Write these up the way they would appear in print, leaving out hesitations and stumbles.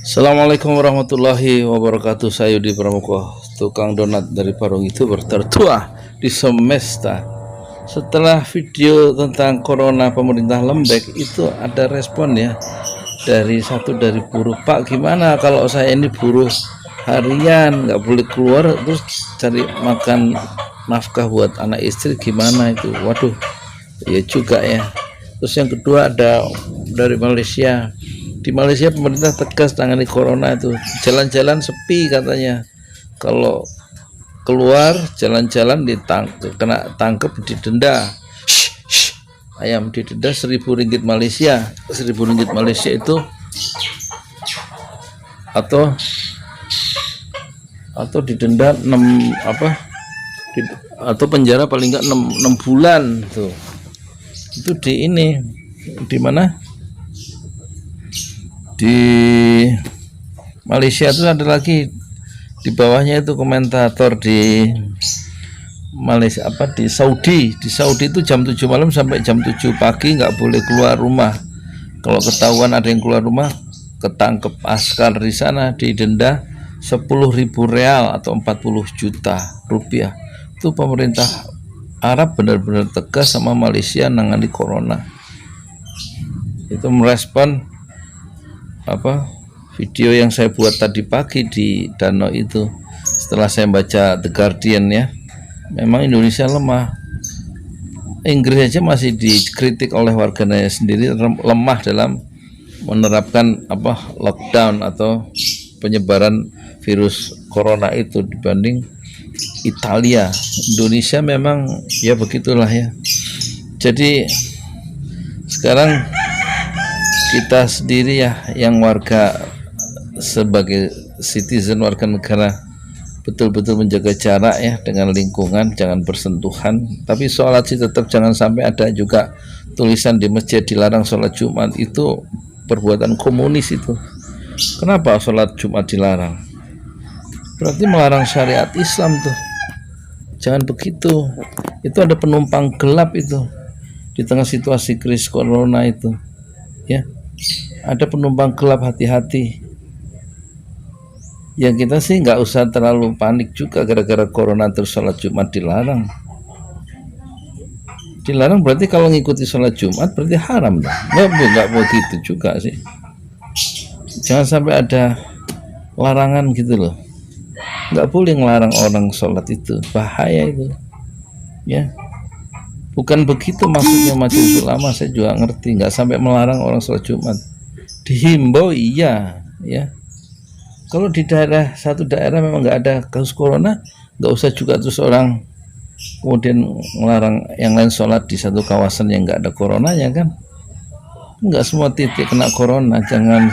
Assalamualaikum warahmatullahi wabarakatuh. Saya Yudi Pramuko, tukang donat dari Parung YouTuber tertua di semesta. Setelah video tentang corona pemerintah Lembek itu ada respon ya dari buruh. Pak, gimana kalau saya ini buruh harian nggak boleh keluar terus cari makan nafkah buat anak istri, gimana itu? Waduh, ya juga ya. Terus yang kedua ada dari Malaysia. Di Malaysia pemerintah tegas tangani corona itu. Jalan-jalan sepi katanya. Kalau keluar jalan-jalan kena tangkep didenda. Ayam didenda 1.000 ringgit Malaysia. 1.000 ringgit Malaysia itu atau didenda 6 atau penjara paling enggak 6 bulan tuh. Itu di mana? Di Malaysia itu ada lagi di bawahnya itu komentator di Malaysia di Saudi itu jam 7 malam sampai jam 7 pagi nggak boleh keluar rumah. Kalau ketahuan ada yang keluar rumah ketangkep askar di sana, didenda 10.000 real atau 40 juta rupiah. Itu pemerintah Arab benar-benar tegas sama Malaysia nangani corona. Itu merespon video yang saya buat tadi pagi di danau itu. Setelah saya baca The Guardian ya, memang Indonesia lemah. Inggris aja masih dikritik oleh warganya sendiri lemah dalam menerapkan lockdown atau penyebaran virus corona itu dibanding Italia. Indonesia memang ya begitulah ya. Jadi sekarang kita sendiri ya yang warga sebagai citizen, warga negara, betul-betul menjaga jarak ya dengan lingkungan, jangan bersentuhan. Tapi sholat sih tetap jangan sampai ada juga tulisan di masjid dilarang sholat Jumat. Itu perbuatan komunis itu. Kenapa sholat Jumat dilarang? Berarti melarang syariat Islam tuh. Jangan begitu. Itu ada penumpang gelap itu di tengah situasi krisis corona itu ya. Ada penumpang gelap, hati-hati. Yang kita sih nggak usah terlalu panik juga gara-gara corona terus sholat Jumat dilarang. Dilarang berarti kalau ngikuti sholat Jumat berarti haram dong. Nggak begitu juga sih. Jangan sampai ada larangan gitu loh. Nggak boleh ngelarang orang sholat itu, bahaya itu. Ya. Bukan begitu maksudnya Majelis Ulama, saya juga ngerti, nggak sampai melarang orang sholat Jumat. Dihimbau iya ya. Kalau di satu daerah memang nggak ada kasus corona, nggak usah juga terus orang kemudian melarang yang lain sholat di satu kawasan yang nggak ada coronanya kan. Nggak semua titik kena corona. Jangan,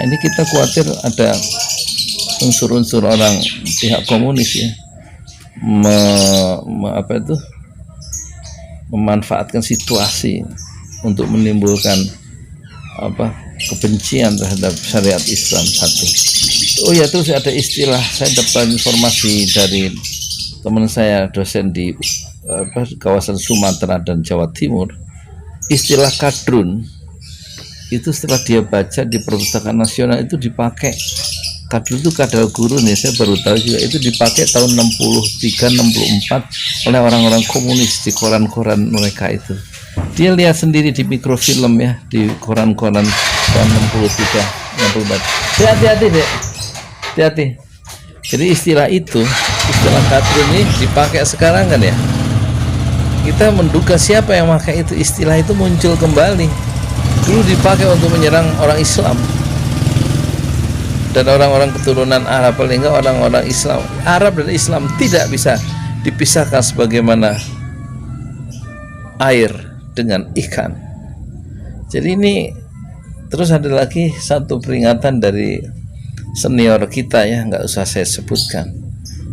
ini kita khawatir ada unsur-unsur orang pihak komunis ya memanfaatkan situasi untuk menimbulkan kebencian terhadap syariat Islam. Satu. Oh ya, terus ada istilah, saya dapat informasi dari teman saya dosen di kawasan Sumatera dan Jawa Timur. Istilah kadrun itu setelah dia baca di Perpustakaan Nasional itu dipakai. Kadrun itu kadal guru nih, saya baru tahu juga, itu dipakai tahun 63-64 oleh orang-orang komunis di koran-koran mereka itu. Dia lihat sendiri di mikrofilm ya, di koran-koran tahun 63-64. Hati-hati deh, hati-hati. Jadi istilah kadrun ini dipakai sekarang kan ya. Kita menduga siapa yang pakai itu, istilah itu muncul kembali. Dulu dipakai untuk menyerang orang Islam dan orang-orang keturunan Arab, paling enggak orang-orang Islam. Arab dan Islam tidak bisa dipisahkan sebagaimana air dengan ikan. Jadi ini terus ada lagi satu peringatan dari senior kita ya, nggak usah saya sebutkan.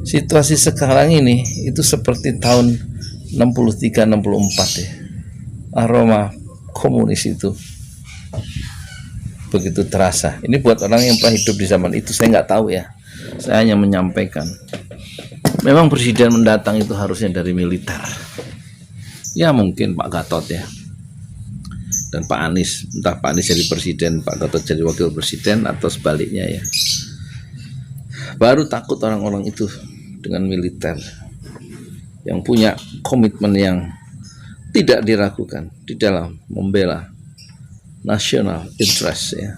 Situasi sekarang ini itu seperti tahun 63-64 ya. Aroma komunis itu begitu terasa. Ini buat orang yang pernah hidup di zaman itu, saya nggak tahu ya. Saya hanya menyampaikan. Memang presiden mendatang itu harusnya dari militer. Ya mungkin Pak Gatot ya. dan Pak Anies, entah Pak Anies jadi presiden, Pak Gatot jadi wakil presiden atau sebaliknya ya. Baru takut orang-orang itu dengan militer yang punya komitmen yang tidak diragukan di dalam membela national interest ya,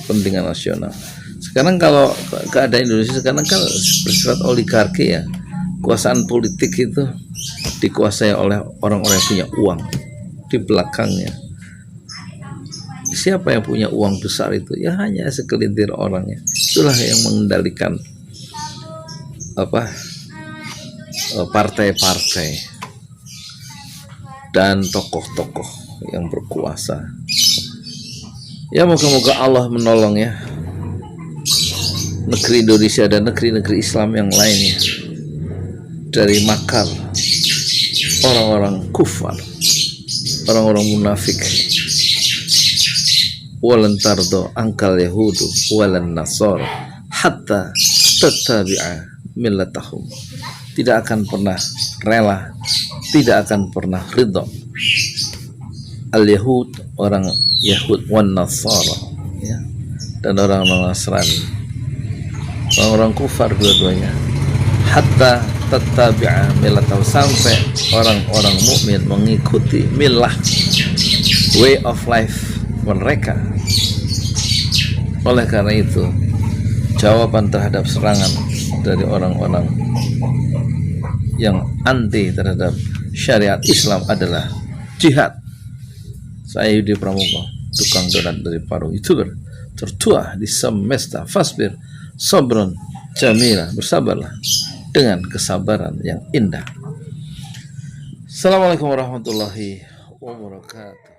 kepentingan nasional. Sekarang kalau keadaan Indonesia sekarang kan bersifat oligarki ya, kekuasaan politik itu dikuasai oleh orang-orang yang punya uang di belakangnya. Siapa yang punya uang besar itu? Ya hanya segelintir orang ya. Itulah yang mengendalikan partai-partai dan tokoh-tokoh yang berkuasa. Ya moga-moga Allah menolong ya negeri Indonesia dan negeri-negeri Islam yang lainnya dari makar orang-orang kufar, orang-orang munafik. Walan tardo angkal yahudu walan nasor hatta tattabi'a millatahum. Tidak akan pernah rela, tidak akan pernah ridho al-yahud, orang Yahud, wan nasara ya, dan orang-orang Nasrani, orang-orang kufar dua-duanya, hatta tattabi'a millatahum, sampai orang-orang mukmin mengikuti millah, way of life mereka. Oleh karena itu, jawaban terhadap serangan dari orang-orang yang anti terhadap syariat Islam adalah jihad. Saya Yudi Pramuka, tukang donat dari Parung, YouTuber tertua di semesta. Fasbir sabron jamila, bersabarlah dengan kesabaran yang indah. Assalamualaikum warahmatullahi wabarakatuh.